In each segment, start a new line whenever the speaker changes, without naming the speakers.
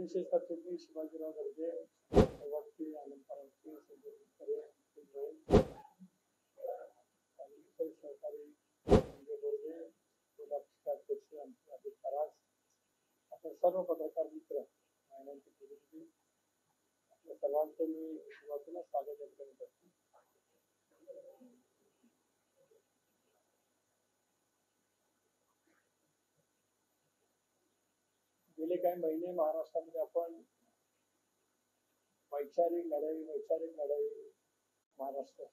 विशेष छत्रपती शिवाजीराव गर्जे वक्ती आनंद परांजपे सहकारी संजय बोर्गे अध्यक्ष अजित परास आपण सर्व पत्रकार मित्र महिलांचे प्रतिनिधी आपल्या सर्वांचं मी सुरुवातीला स्वागत करतो. गेले काही महिने महाराष्ट्रामध्ये आपण वैचारिक लढाई महाराष्ट्र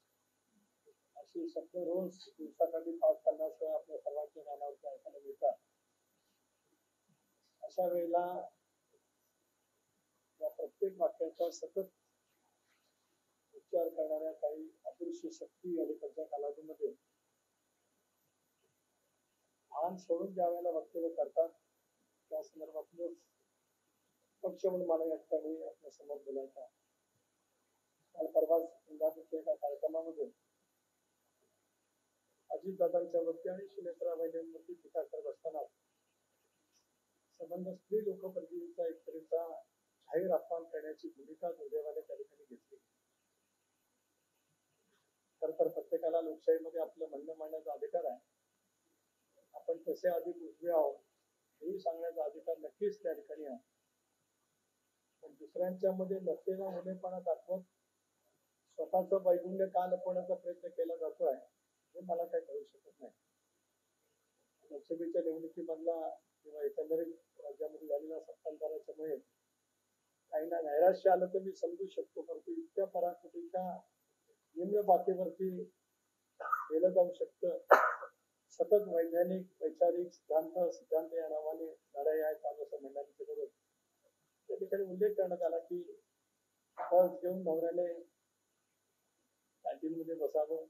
अशी शब्द रोज दिवसाकाठी 5-50 वेळा आपल्या सर्वांच्या कानावरती ऐकायला मिळतात. अशा वेळेला या प्रत्येक वाक्याचा सतत उच्चार करणाऱ्या काही अदृश्य शक्ती अलीकडच्या कालावधीमध्ये भान सोडून ज्या वेळेला वक्तव्य करतात त्या संदर्भातलं पक्ष म्हणून मला या ठिकाणी आपल्या समोर बोलायचा. काल परवा इंदापूरच्या एका कार्यक्रमामध्ये अजितदादांच्या वरती आणि सुनेत्रा वहिनींवरती टीका करत असताना संबंध स्त्री लोकप्रतिनिधीचा एक तऱ्हेचा जाहीर अपमान करण्याची भूमिका दुर्दैवाने त्या ठिकाणी घेतली. खर तर प्रत्येकाला लोकशाहीमध्ये आपलं म्हणणं मांडण्याचा अधिकार आहे. आपण कसे अधिक उजवे आहोत हेही सांगण्याचा अधिकार नक्कीच त्या ठिकाणी आहे. पण दुसऱ्यांच्या मध्ये नसलेला मुलेपणा दाखवत स्वतःच वैगुण्य का लपवण्याचा प्रयत्न केला जातोय हे मला काही कळू शकत नाही. लोकसभेच्या निवडणुकीमधला किंवा एकंदरीत राज्यामध्ये झालेल्या सत्तांतराच्यामुळे काहींना नैराश्य आलं तर मी समजू शकतो. परंतु इतक्या पराकुटीच्या निम्न बातेवरती केलं जाऊ शकतं. सतत वैचारिक सिद्धांत या नावाने लढाई आहेत असं म्हणण्याच्या बरोबर त्या ठिकाणी उल्लेख करण्यात आला की पर्स घेऊन नवऱ्याने कॅन्टीनमध्ये बसावं,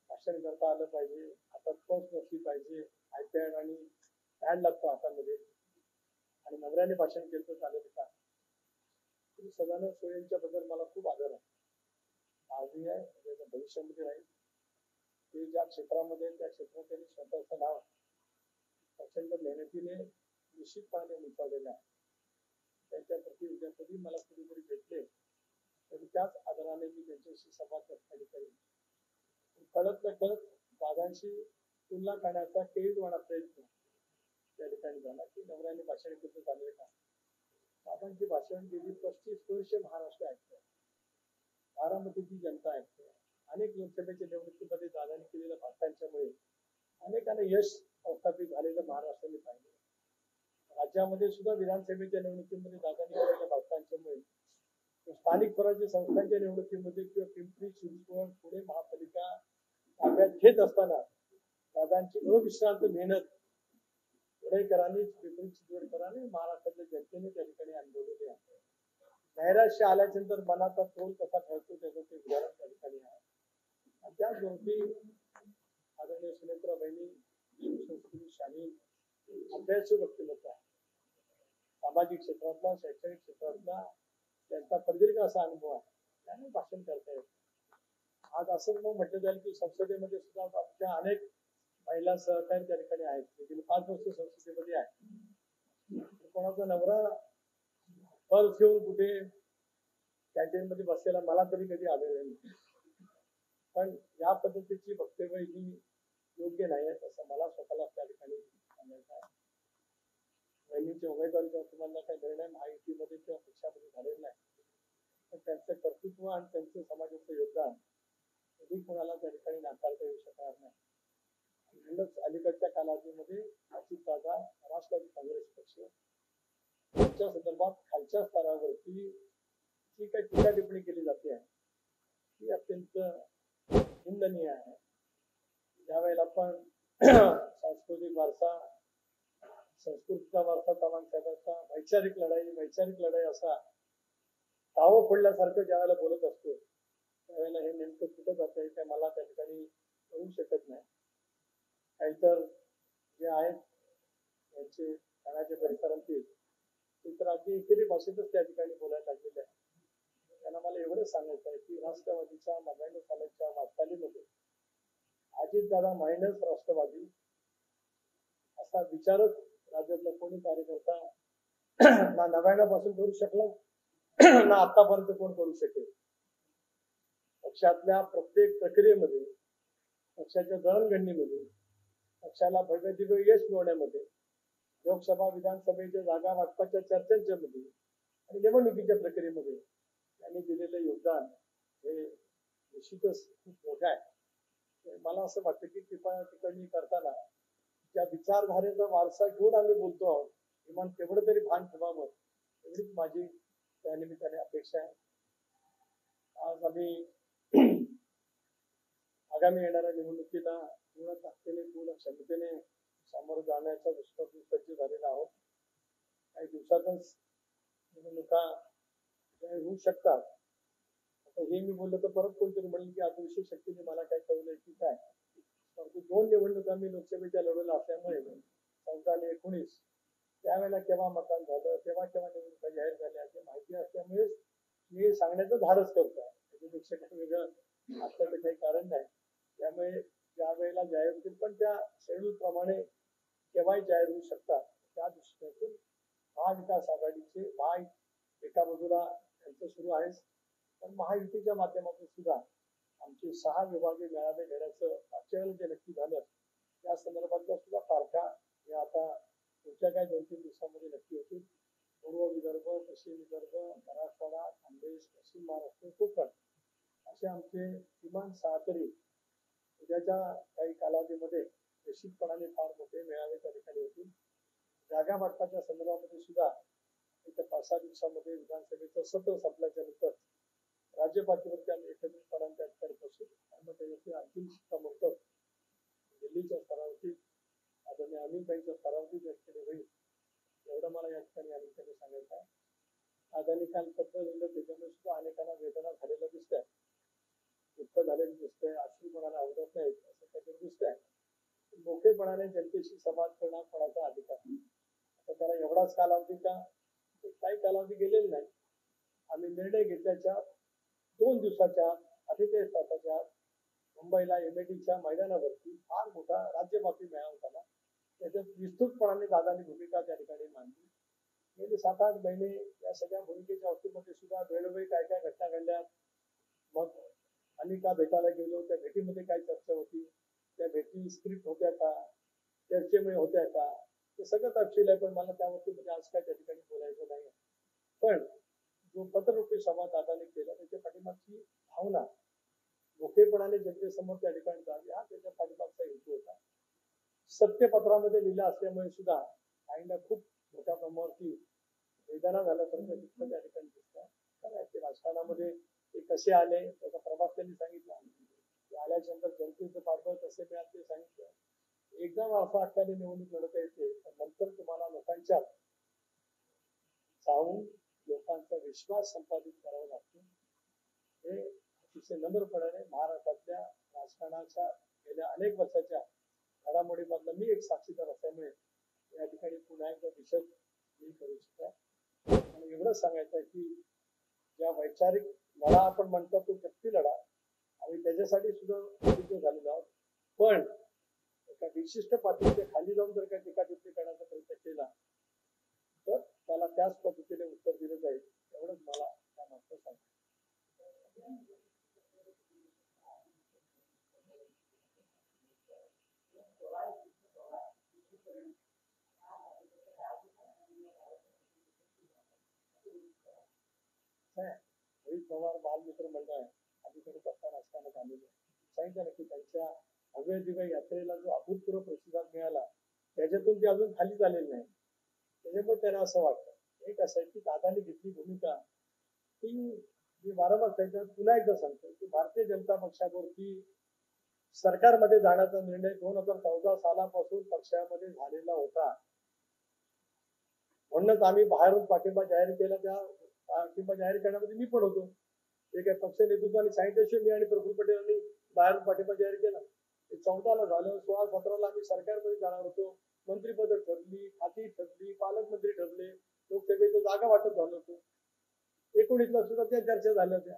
भाषण करता आलं पाहिजे, हातात पर्स नसली पाहिजे, आयपॅड आणि पॅड लागतो हातामध्ये आणि नवऱ्याने भाषण केलं तर चालेल का? सदानंद सोयींच्या बद्दल मला खूप आदर आहे. आजही आहे, भविष्यामध्ये राहील. ते ज्या क्षेत्रामध्ये त्या क्षेत्रात त्यांनी स्वतःचं नाव प्रचंड मेहनतीने निश्चितपणे उंचावलेलं आहे. त्यांच्या प्रति उद्या कधी मला कुठेतरी भेटले तरी त्याच आदराने मी त्यांच्याशी संवाद करेन. कळत न कळत दादांशी तुलना करण्याचा केळीवाणा प्रयत्न त्या ठिकाणी झाला की नवऱ्याने भाषण केलं झाले का? दादांची भाषण गेली 35 वर्ष महाराष्ट्र ऐकतोय, बारामतीची जनता ऐकते. अनेक लोकसभेच्या निवडणुकीमध्ये दादांनी केलेल्या भाषणांच्यामुळे अनेकांना यश प्रस्थापित झालेलं महाराष्ट्राने पाहिलं. राज्यामध्ये सुद्धा विधानसभेच्या निवडणुकीमध्ये दादांनी केलेल्या भाषणांच्यामुळे स्थानिक स्वराज्य संस्थांच्या निवडणुकीमध्ये किंवा पिंपरी चिंचवड पुणे महापालिका ताब्यात घेत असताना दादांची अविश्रांत मेहनत पुणेकरांनी पिंपरी चिंचवडकरांनी महाराष्ट्रातल्या जनतेने त्या ठिकाणी अनुभवलेली आहे. नैराश्य आल्यानंतर मनाचा तोल कसा ठरतो त्याचं ते उदाहरण त्या ठिकाणी आहे. आणि त्या जोडपी आदरणीय सुनेत्रा बहिणी संस्कृती शालीन अभ्यासू व्यक्तिमत्व आहे. सामाजिक क्षेत्रातला, शैक्षणिक क्षेत्रातला त्यांचा प्रदीर्घ असा अनुभव आहे. त्याने भाषण करता येत. आज असं मग म्हटलं जाईल की संसदेमध्ये सुद्धा आमच्या अनेक महिला सहकारी त्या ठिकाणी आहेत. गेली 5 वर्ष संसदेमध्ये आहे. कोणाचा नवरा पर्स घेऊन कुठे कॅन्टीन मध्ये बसलेला मला तरी कधी आढळले नाही. पण या पद्धतीची वक्तव्य ही योग्य नाही आहे असं मला स्वतःला त्या ठिकाणी सांगायचं आहे. बहिणीचे उमेदवारीचा तुम्हाला काही निर्णय महायुतीमध्ये किंवा पक्षामध्ये झालेला नाही, पण त्यांचं कर्तृत्व आणि त्यांचं समाजाचं योगदान कधी कोणाला त्या ठिकाणी नाकारता येऊ शकणार नाही. म्हणूनच अलीकडच्या कालावधीमध्ये अजितदादा, राष्ट्रवादी काँग्रेस पक्ष यांच्या संदर्भात खालच्या स्तरावरती जी काही टीका टिप्पणी केली जाते आहे ती अत्यंत निंदनीय आहे. ज्यावेळेला आपण सांस्कृतिक वारसा, संस्कृतीचा वारसा, चव्हाण साहेबांचा वैचारिक लढाई असा तावं फोडल्यासारखं ज्यावेळेला बोलत असतो त्यावेळेला हे नेमकं कुठं जात आहे काय मला त्या ठिकाणी कळू शकत नाही. काही तर जे आहेत त्यांचे ठाण्याच्या परिसरातील ते तर अगदी एकेरी भाषेतच त्या ठिकाणी बोलायला लागलेले आहे. त्यांना मला एवढंच सांगायचं आहे की राष्ट्रवादीच्या 99 सालाच्या वाटचालीमध्ये अजितदादा मायनस राष्ट्रवादी असा विचारच राज्यातला कोणी कार्यकर्ता ना 99 पासून करू शकला ना आतापर्यंत कोण करू शकेल. पक्षातल्या प्रत्येक प्रक्रियेमध्ये, पक्षाच्या दळणघडणीमध्ये, पक्षाला भव्य दिव्य यश मिळवण्यामध्ये, लोकसभा विधानसभेच्या जागा वाटपाच्या चर्चांच्या मध्ये आणि निवडणुकीच्या प्रक्रियेमध्ये त्यांनी दिलेलं योगदान हे निश्चितच खूप मोठं आहे. मला असं वाटतं की टिप्पणी करताना ज्या विचारधारेचा वारसा घेऊन आम्ही बोलतो आहोत, किमान तेवढं तरी भान ठेवावं एवढीच माझी त्यानिमित्ताने अपेक्षा आहे. आज आम्ही आगामी येणाऱ्या निवडणुकीला पूर्ण ताकदीने, पूर्ण क्षमतेने सामोरं जाण्याचा विश्वास सज्ज झालेला आहोत. काही दिवसातच निवडणुका होऊ शकतात. आता हे मी बोललो तर परत कोणतरी म्हणेल की अदृश्य शक्तीने मला काय कळलंय की काय. परंतु 2 निवडणुका मी लोकसभेच्या लढवल्या असल्यामुळे 14 आणि 19 त्यावेळेला केव्हा मतदान झालं, तेव्हा केव्हा निवडणुका जाहीर झाल्या ते माहिती असल्यामुळे मी सांगण्याचं धाडस करतोय. त्याच्यापेक्षा काही वेगळं असल्याचं काही कारण नाही. त्यामुळे ज्या वेळेला जाहीर होतील पण त्या शेड्यूल प्रमाणे केव्हाही जाहीर होऊ शकतात. त्या दृष्टीने महाविकास आघाडीचे एका बाजूला त्यांचं सुरू आहे, पण महायुतीच्या माध्यमातून सुद्धा आमचे 6 विभागीय मेळावे घेण्याचं मागच्या वेळेला जे नक्की झालं त्या संदर्भातल्या सुद्धा तारखा या आता पुढच्या काही 2-3 दिवसांमध्ये नक्की होतील. पूर्व विदर्भ, पश्चिम विदर्भ, मराठवाडा, खानदेश, पश्चिम महाराष्ट्र, कोकण असे आमचे किमान 6 तरी उद्याच्या काही कालावधीमध्ये निश्चितपणाने फार मोठे मेळावे त्या ठिकाणी होतील. जागा वाटपाच्या संदर्भामध्ये सुद्धा येत्या 5-6 दिवसामध्ये विधानसभेचं सत्र संपल्याच्या नंतर राज्य पातळीवरती आम्ही एकत्रितपणाने त्या ठिकाणी बसू आणि मग त्याच्यावरती अंतिम शिक्कामोर्तब दिल्लीच्या स्तरावरती आदरणीय अमितभाईंच्या स्तरावरती त्या ठिकाणी होईल. एवढं मला या ठिकाणी अनेकांनी सांगायचं आहे. आगामी काल पत्र लिहिलं त्याच्यामुळे सुद्धा अनेकांना वेदना झालेल्या दिसत आहे, दुःख झालेलं दिसतंय, अश्रूपणाला आवडत नाहीत असं काहीतरी दिसत आहे. मोठेपणाने जनतेशी संवाद करणं कोणाचा अधिकार नाही. आता त्याला एवढाच कालावधी का, काही कालावधी गेलेला नाही. आम्ही निर्णय घेतल्याच्या 2 दिवसाच्या 48 तासाच्या मुंबईला MIDच्या मैदानावरती फार मोठा राज्यव्यापी मेळावा झाला. त्याच्यात विस्तृतपणाने दादांनी भूमिका त्या ठिकाणी मांडली. गेले 7-8 महिने या सगळ्या भूमिकेच्या बाबतीमध्ये सुद्धा वेळोवेळी काय काय घटना घडल्या, मग आम्ही का भेटायला गेलो, त्या भेटीमध्ये काय चर्चा होती, त्या भेटी स्क्रिप्ट होत्या का, चर्चेमुळे होत्या का, ते सगळं तपशील आहे. पण मला त्यावरती आज काय त्या ठिकाणी बोलायचं नाही. पण जो पत्ररूपी संवाद दादाने केला त्याच्या पाठीमागची भावना मोठेपणाने जनतेसमोर त्या ठिकाणी जावी हा त्याच्या पाठीमागचा हेतू होता. सत्यपत्रामध्ये लिहिलं असल्यामुळे सुद्धा काहींना खूप मोठ्या प्रमाणावरती वेदना झाल्यासारखं दुःख त्या ठिकाणी दिसतं. ते राजकारणामध्ये ते कसे आले त्याचा प्रभाव त्यांनी सांगितला. ते आल्याच्या नंतर जनतेचं पाठबळ कसे मिळालं ते सांगितलं. एकदम असं अख्याने निवडणूक लढता येते, पण नंतर तुम्हाला लोकांच्या जाऊन लोकांचा विश्वास संपादित करावा लागतो. हे अतिशय नम्रपणाने महाराष्ट्रातल्या राजकारणाच्या गेल्या अनेक वर्षाच्या घडामोडीमधला मी एक साक्षीदार असल्यामुळे या ठिकाणी पुन्हा एकदा दिशत मी करू इच्छितो. आणि एवढंच सांगायचं आहे की ज्या वैचारिक लढा आपण म्हणतो तो शक्ती लढा आणि त्याच्यासाठी सुद्धा झालेलो आहोत. पण एका विशिष्ट पातळीच्या खाली जाऊन जर काही टीका टिप्पणी करण्याचा प्रयत्न केला तर त्याला त्याच पद्धतीने उत्तर दिलं जाईल. एवढंच मला त्या मागचं सांगायचं. रोहित पवार बालमित्र मंडळ आहे अलीकडे पत्ता राजकारणात आलेले सांगितलं की त्यांच्या भव्य दिव्य यात्रेला जो अभूतपूर्व प्रतिसाद मिळाला त्याच्यातून ते अजून खाली झालेलं नाही. त्याच्यामुळे त्यांना असं वाटतं एक असं आहे की दादांनी घेतली भूमिका ती मी वारंवार त्यांच्या पुन्हा एकदा सांगतो की भारतीय जनता पक्षावरती सरकारमध्ये जाण्याचा निर्णय 2014 सालापासून पक्षामध्ये झालेला होता. म्हणूनच आम्ही बाहेरून पाठिंबा जाहीर केला. त्या पाठिंबा जाहीर करण्यामध्ये मी पण होतो. ते काही पक्ष नेतृत्वाने सांगितल्याशिवाय मी आणि प्रफुल्ल पटेल यांनी बाहेरून पाठिंबा जाहीर केला. 14 ला झालं, 16-17 ला आम्ही सरकारमध्ये जाणार होतो. मंत्रिपद ठरली, खाती ठरली, पालकमंत्री ठरले, लोकसभेचं जागा वाटप झालं होतं. 19 ला सुद्धा त्या चर्चा झाल्या होत्या.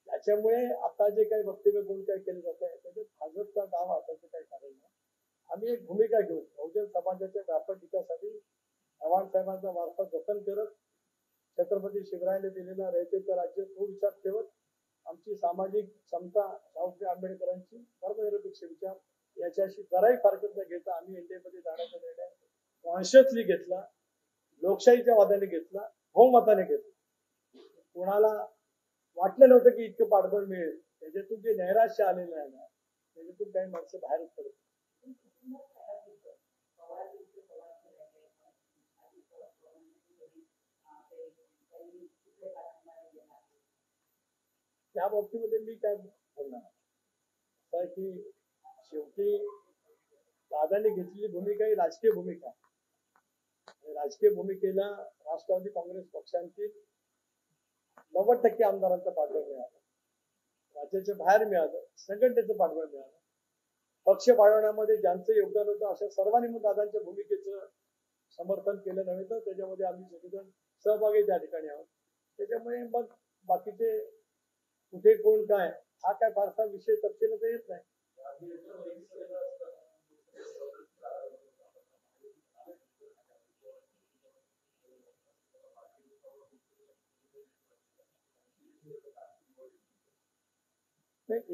त्याच्यामुळे आता जे काही वक्तव्य कोण काय केले जात आहे त्याच्यात भाजपचा डाव असायचं काही कारण नाही. आम्ही एक भूमिका घेऊन बहुजन समाजाच्या व्यापक विकासासाठी चव्हाण साहेबांचा वारसा जतन करत छत्रपती शिवरायांनी दिलेला रयतेचं राज्य तो विचार ठेवत आमची सामाजिक समता शाहूजी आंबेडकरांची धर्मनिरपेक्ष विचार याच्याशी जराही फारकत न घेता आम्ही एनडीएमध्ये जाण्याचा निर्णय कॉन्शियसली घेतला, लोकशाहीच्या वादाने घेतला, बहुमताने घेतला. कोणाला वाटलं नव्हतं की इतकं पाठबळ मिळेल. त्याच्यातून जे नैराश्य आलेलं आहे ना, त्याच्यातून काही माणसं बाहेर पडत. त्या बाबतीमध्ये मी काय बोलणार की शेवटी दादांनी घेतलेली भूमिका ही राजकीय भूमिका आहे. राजकीय भूमिकेला राष्ट्रवादी काँग्रेस पक्षांतील 90% आमदारांचा पाठबळ मिळाला, राज्याच्या बाहेर मिळालं, संघटनेचं पाठबळ मिळालं. पक्ष वाढवण्यामध्ये ज्यांचं योगदान होतं अशा सर्वांनी मग दादांच्या भूमिकेचं समर्थन केलं नव्हे तर त्याच्यामध्ये आम्ही सगळेजण सहभागी त्या ठिकाणी आहोत. त्याच्यामुळे मग बाकीचे कुठे कोण काय हा काय फारसा विषय तपशीलता येत नाही.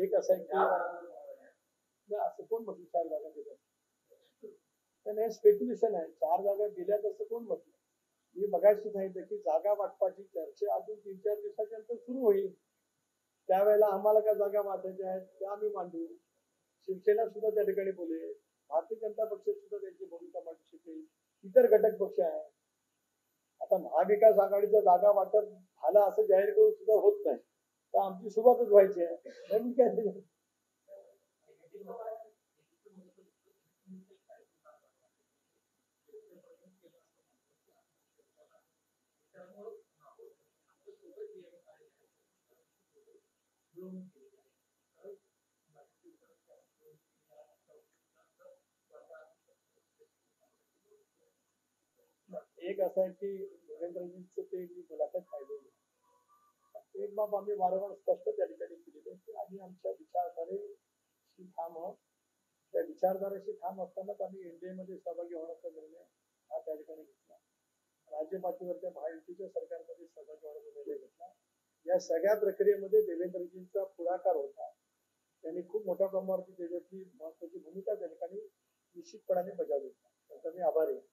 एक असं आहे की असं कोण म्हटलं 4 जागा दिल्या, त्याने स्पेक्युलेशन आहे. 4 जागा दिल्यात असं कोण म्हटलं. मी बघायचं सांगितलं की जागा वाटपाची चर्चा अजून 3-4 दिवसाच्या नंतर सुरू होईल. त्यावेळेला आम्हाला काय जागा वाटायच्या आहेत त्या आम्ही मांडू. शिवसेना सुद्धा त्या ठिकाणी बोलेल, भारतीय जनता पक्ष सुद्धा त्यांची भूमिका मांडू शकेल, इतर घटक पक्ष आहे. आता महाविकास आघाडीच्या जागा वाटप झाला असं जाहीर करून सुद्धा होत नाही, तर आमची सुरुवातच व्हायची आहे. नवीन काय एक असं आहे की देवेंद्रजींचं ते मी मुलाखत पाहिलेली. एक बाब आम्ही वारंवार स्पष्ट त्या ठिकाणी केलेली आहे की आम्ही आमच्या विचारधारेशी ठाम आहोत. त्या विचारधारेशी ठाम असतानाच आम्ही एनडीए मध्ये सहभागी होण्याचा निर्णय हा त्या ठिकाणी घेतला. राज्य पातळीवरच्या महायुतीच्या सरकारमध्ये सहभागी होण्याचा निर्णय घेतला. या सगळ्या प्रक्रियेमध्ये देवेंद्रजींचा पुढाकार होता. त्यांनी खूप मोठ्या प्रमाणावरती त्याच्यातली महत्वाची भूमिका त्या ठिकाणी निश्चितपणाने बजावली. त्याचा मी आभारी आहे.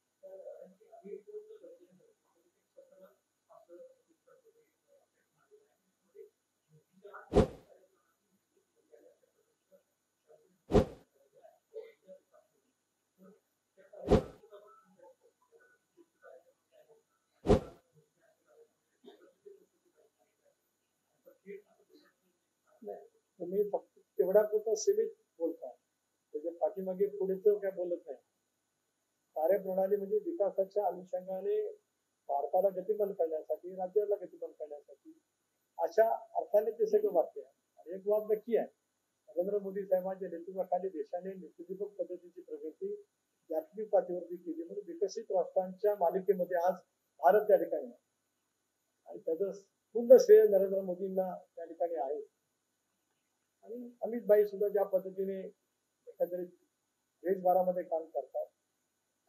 तुम्ही फक्त तेवढ्या पुरतं सीमित बोलता, त्याच्या पाठीमागे पुढेच काय बोलत नाही. कार्यप्रणाली म्हणजे विकासाच्या अनुषंगाने भारताला गतिमान करण्यासाठी, राज्याला गतिमान करण्यासाठी अशा अर्थाने ते सगळं वाक्य आहे. आणि एक बाब नक्की आहे, नरेंद्र मोदी साहेबांच्या नेतृत्वाखाली देशाने नीतिदीपक पद्धतीची प्रगती जागतिक पातळीवरती केली. म्हणजे विकसित राष्ट्रांच्या मालिकेमध्ये आज भारत त्या ठिकाणी आहे आणि त्याचं पूर्ण श्रेय नरेंद्र मोदींना त्या ठिकाणी आहे. आणि अमित भाई सुद्धा ज्या पद्धतीने एकंदरीत देशभरामध्ये काम करतात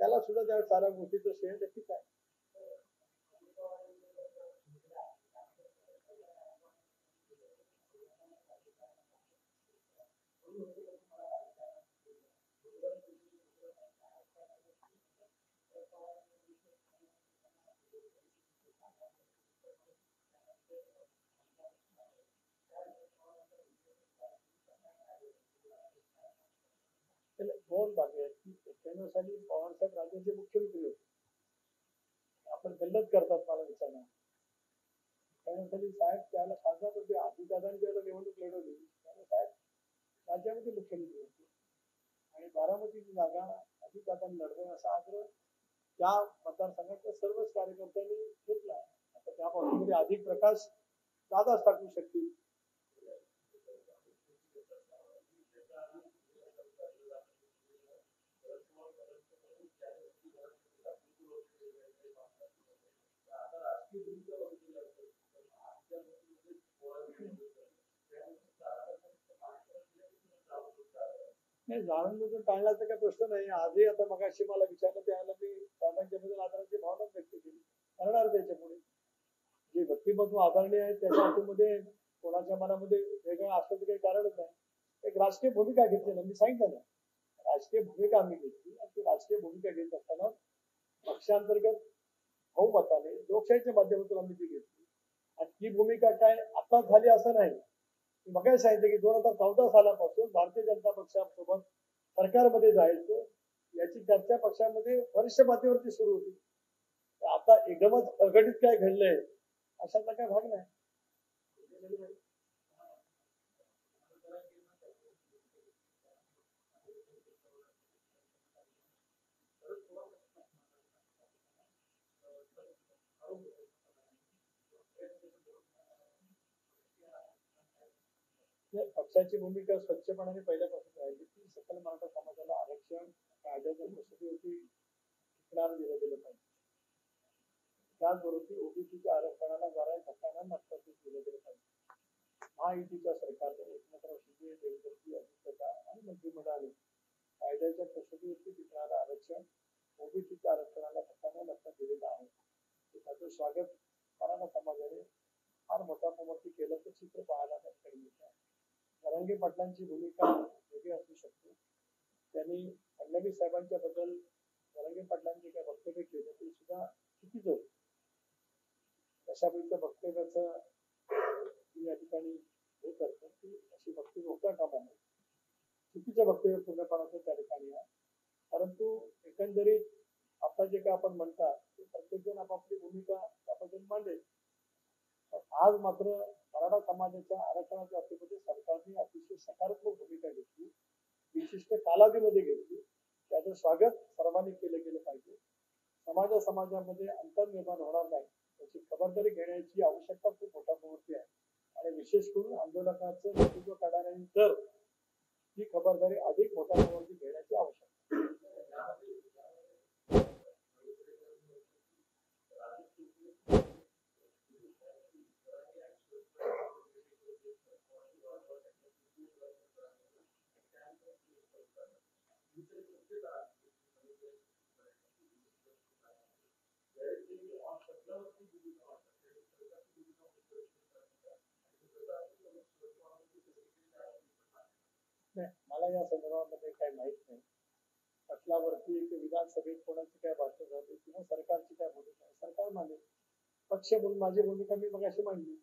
त्याला सुद्धा त्या साऱ्या गोष्टीचं श्रेय नक्कीच आहे. दोन बाबी आहेत की 91 साली पवारसाहेब राज्याचे मुख्यमंत्री होते. आपण गल्लत करतात मला विचारणार. 91 साली साहेब त्याला खासदार होते. अजितदादांनी ज्यावेळेला निवडणूक लढवली त्यावेळेला साहेब राज्यामध्ये मुख्यमंत्री होते आणि बारामतीची जागा अजितदादांनी लढवेल असा आग्रह त्या मतदारसंघाच्या सर्वच कार्यकर्त्यांनी घेतला. आता त्या बाबतीमध्ये अधिक प्रकाश दादाच टाकू शकतील. नाही, जाणून टाळण्याचा काही प्रश्न नाही. आजही आता मगाशी मला विचारलं त्यावेळेला मी साहेबांच्या बद्दल आदराची भावना व्यक्त केली. करणार त्याच्या पुढे जे व्यक्तिमत्व आदरणीय आहे त्याच्या हातूमध्ये कोणाच्या मनामध्ये वेगळं असलं तर काही कारणच नाही. एक राजकीय भूमिका घेतली ना, मी सांगितलं ना, राजकीय भूमिका आम्ही घेतली आणि ती राजकीय भूमिका घेत असताना पक्षांतर्गत बहुमताने लोकशाहीच्या माध्यमातून आम्ही ती घेतली आणि ती भूमिका काय आताच झाली असं नाही. मग सांगितलं की 2014 सालापासून भारतीय जनता पक्षासोबत सरकारमध्ये जायचं याची चर्चा पक्षामध्ये वरिष्ठ पातळीवरती सुरू होती. आता एकदमच अघटित काय घडलंय अशातला काय भाग नाही. पक्षाची भूमिका स्वच्छपणाने पहिल्यापासून राहिली की सकल मराठा समाजाला आरक्षण कायद्याच्या तरतुदीवरती टिकणार दिलं गेलं पाहिजे. त्याचबरोबर ओबीसीच्या आरक्षणाला जरा धक्का न लागता ते दिलं गेलं पाहिजे. महायुतीच्या सरकारने एकनाथराव शिंदे, देवेंद्रजी, अजित पवार आणि मंत्रिमंडळाने कायद्याच्या तरतुदीवरती टिकणारं आरक्षण ओबीसीच्या आरक्षणाला धक्का न लागता दिलेलं आहे. त्याचं स्वागत मराठा समाजाने फार मोठ्या प्रमाणात केलं तर चित्र पाहायला त्या ठिकाणी मिळत आहे. जरांगे पाटलांची भूमिका वेगळी असू शकते. त्यांनी फडणवीस साहेबांच्या बद्दल जरांगे पाटलांचे काय वक्तव्य केलं ते सुद्धा चुकीचं होतं. अशापैकी वक्तव्याचं मी या ठिकाणी हे करतो की अशी वक्तव्य होता कामा नये. चुकीचं वक्तव्य पूर्णपणाचं त्या ठिकाणी आहे. परंतु एकंदरीत आता जे काय आपण म्हणतात ते प्रत्येक जण आपापली भूमिका त्याबद्दल मांडेल. आज मात्र मराठा समाजाच्या आरक्षणाच्या बाबतीमध्ये सरकारने अतिशय सकारात्मक भूमिका घेतली, विशिष्ट कालावधीमध्ये घेतली. त्याचं स्वागत सर्वांनी केलं गेलं पाहिजे. समाजामध्ये अंतर निर्माण होणार नाही याची खबरदारी घेण्याची आवश्यकता खूप मोठ्या प्रमाणात आहे आणि विशेष करून आंदोलकांचं नेतृत्व करणाऱ्यानंतर ही खबरदारी अधिक मोठ्या प्रमाणात घेण्याची आवश्यकता आहे. मला या संदर्भामध्ये काही माहित नाही. पटलावरती विधानसभेत कोणाची काय भाषण झाली किंवा सरकारची काय भूमिका आहे सरकार मानेल. पक्ष म्हणून माझी भूमिका मी मगाशी मांडली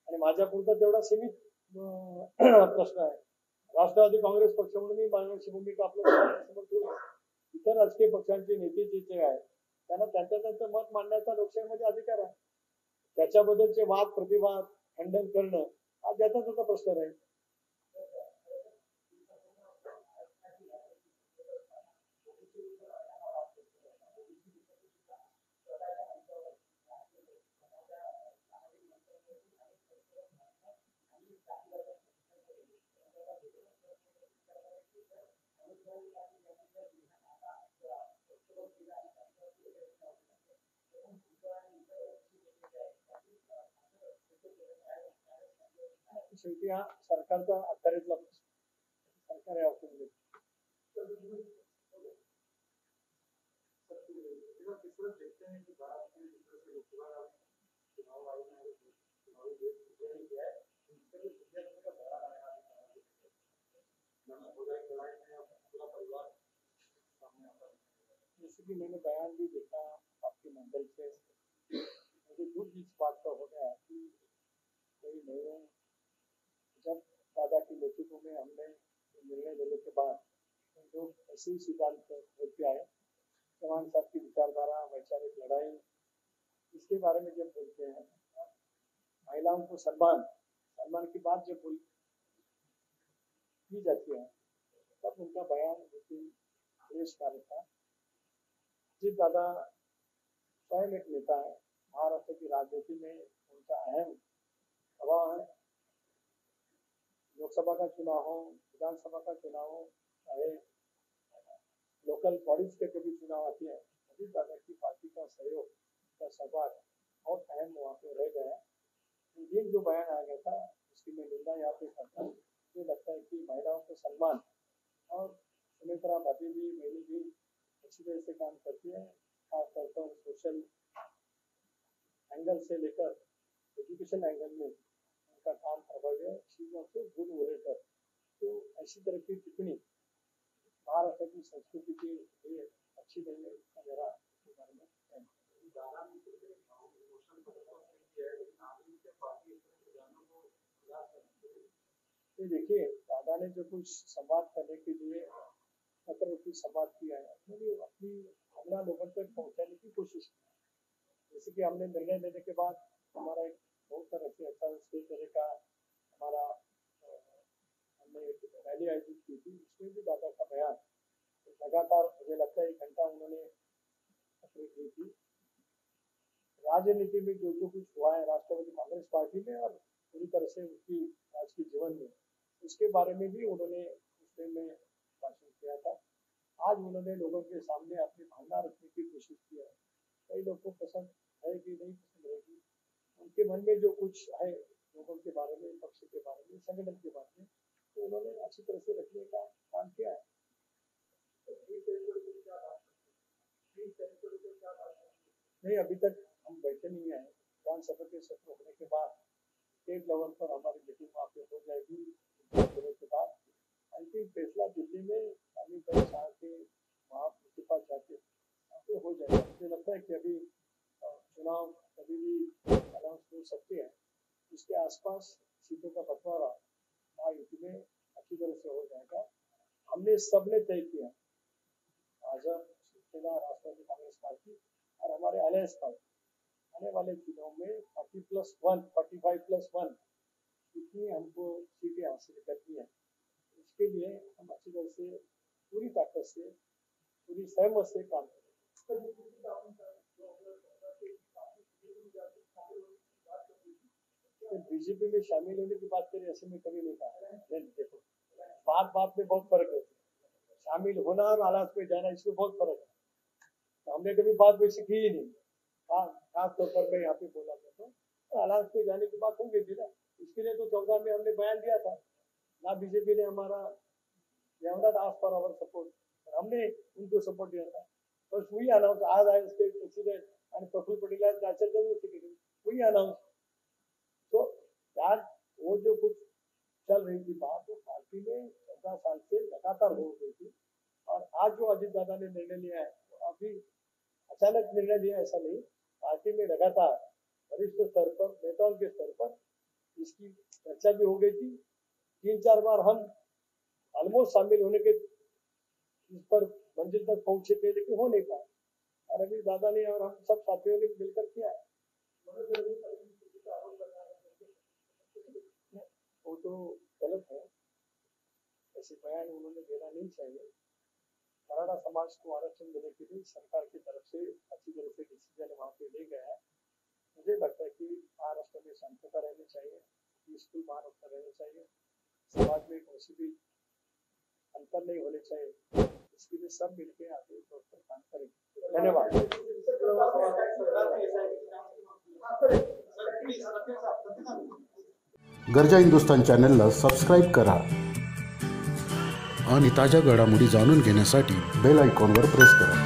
आणि माझ्या पुरता तेवढा सीमित प्रश्न आहे. राष्ट्रवादी काँग्रेस पक्ष म्हणून मी मागण्याची भूमिका आपल्या ठेवू. इतर राजकीय पक्षांचे नेते जे आहेत त्यांना त्यांचं मत मांडण्याचा लोकशाहीमध्ये अधिकार आहे. त्याच्याबद्दलचे वाद प्रतिवाद खंडन करणं हा ज्याचा त्याचा प्रश्न नाही. शेवटी हा सरकारचा अखत्यारीतला प्रश्न. सरकार या जैसे कि मैंने बयान भी देखा आपके मंडल से, मुझे दुख इस बात का हो गया कि कोई नहीं, जब दादा की नेतृत्व में हमने निर्णय लेने के बाद लोग ऐसे ही सिद्धांत होते आए, चौहान साहब की विचारधारा, वैचारिक लड़ाई, इसके बारे में जब बोलते हैं, महिलाओं को सम्मान की बात जब की जाती है तब उनका बयान बिल्कुल श्रेष्ठकारी था. अजीत दादा स्वयं एक नेता है. महाराष्ट्र की राजनीति में उनका अहम प्रभाव है. लोकसभा का चुनाव हो, विधानसभा का चुनाव हो, चाहे लोकल बॉडीज के कभी चुनाव आती है, अजीत दादा की पार्टी का सहयोग का सहभाग बहुत अहम वहाँ पे रह गया है. दिन जो बयान आ गया था उसकी मैं निंदा यहाँ पे करता हूँ. मुझे लगता है कि महिलाओं को सम्मान और सुमित्रा भाभी भी मेरी भी अच्छी तरह से काम करती है, खासतौर पर सोशल एंगल से लेकर एजुकेशन एंगल में उनका काम प्रभावी है। शी इज ऑल्सो गुड ओरेटर। तो ऐसी तरह की टिप्पणी महाराष्ट्र की संस्कृति के लिए अच्छी नहीं है, इसका मेरा बारे में है। देखिए, दादा ने जो कुछ संवाद करने के लिए पत्ररूपी संवाद किया है, उसमें अपनी भावना लोगों तक पहुंचाने की कोशिश की। जैसे कि हमने निर्णय लेने के बाद हमारा एक बहुत तरह से अच्छा स्टेज तरह का हमारा हमने एक रैली आयोजित की थी, उसमें भी दादा का बयान लगातार मुझे लगता है 1 घंटा उन्होंने अपनी की थी। राजनीति में जो कुछ हुआ है राष्ट्रवादी कांग्रेस पार्टी में और पूरी तरह से उसकी राजकीय जीवन में, उसके बारे में भी उन्होंने उसमें भाषण किया था। आज उन्होंने लोगों के सामने अपनी भावना रखने की कोशिश की है। कई लोगों को पसंद है कि नहीं पसंद रहेगी, उनके मन में जो कुछ है लोगों के बारे में, पक्ष के बारे में, संगठन के बारे में, तो उन्होंने अच्छी तरह से रखने का काम किया है। नहीं, अभी तक हम बैठे नहीं हैं। विधानसभा के सत्र होने के बाद स्टेट लेवल पर हमारी मीटिंग वहाँ पे हो जाएगी। होने के बाद अंतिम फैसला दिल्ली में अमित शाह के वहाँ के पास जाके हो जाएगा। मुझे लगता है कि अभी चुनाव कभी भी अनाउंस हो सकते हैं। इसके आसपास सीटों का बंटवारा यूपी में अच्छी तरह से हो जाएगा। हमने सबने तय किया, भाजपा, शिवसेना, राष्ट्रवादी कांग्रेस पार्टी और हमारे अलायंस पार्टी आने वाले चुनाव में 45+1 इतनी हमको सीटें हासिल करनी है। इसके लिए हम अच्छी तरह से पूरी ताकत से, पूरी सहमत से काम करें। बीजेपी में शामिल होने की बात करें, ऐसे में कभी नहीं कहा। देखो, बात में बहुत फर्क है। शामिल होना और हालात में जाना, इसमें बहुत फर्क है। तो हमने कभी बात वैसे की ही नहीं। खास तौर पर मैं यहाँ पे बोला था, तो हालात में जाने की बात हो गई थी ना। इसके लिए तो 14 में हमने बयान दिया था ना, बीजेपी ने हमारा फॉर आवर सपोर्ट, हमने उनको सपोर्ट दिया था। बस वही अनाउंस आज आए स्टेट प्रेसिडेंट और प्रफुल्ल पटेल वही अनाउंस। तो यार वो जो कुछ चल रही थी बात, वो पार्टी में 14 साल से लगातार हो गई थी। और आज जो अजीत दादा ने निर्णय लिया है, अभी अचानक निर्णय लिया ऐसा नहीं, पार्टी में लगातार वरिष्ठ स्तर पर, नेताओं के स्तर पर इसकी चर्चा भी हो गई थी। 3-4 बार हम ऑलमोस्ट शामिल होने के इस पर मंजिल तक पहुंचे थे, लेकिन हो नहीं पाया। और अभी दादा ने और हम सब साथियों ने मिलकर किया है। वो तो गलत है, ऐसे बयान उन्होंने देना नहीं चाहिए। मराठा समाज को आरक्षण देने के लिए सरकार की तरफ से अच्छी तरह से डिसीजन वहाँ पे ले गया है। मुझे लगता है कि महाराष्ट्र में शांतता रहनी चाहिए, पीसफुल महाराष्ट्र रहना चाहिए, समाज में कोई भी अंतर नहीं होने चाहिए। इसके लिए सब मिलकर आगे काम करेंगे। धन्यवाद।
गरजा हिंदुस्तान चॅनलला सबस्क्राईब करा आणि ताज्या घडामोडी जाणून घेण्यासाठी बेल आयकॉनवर प्रेस करा।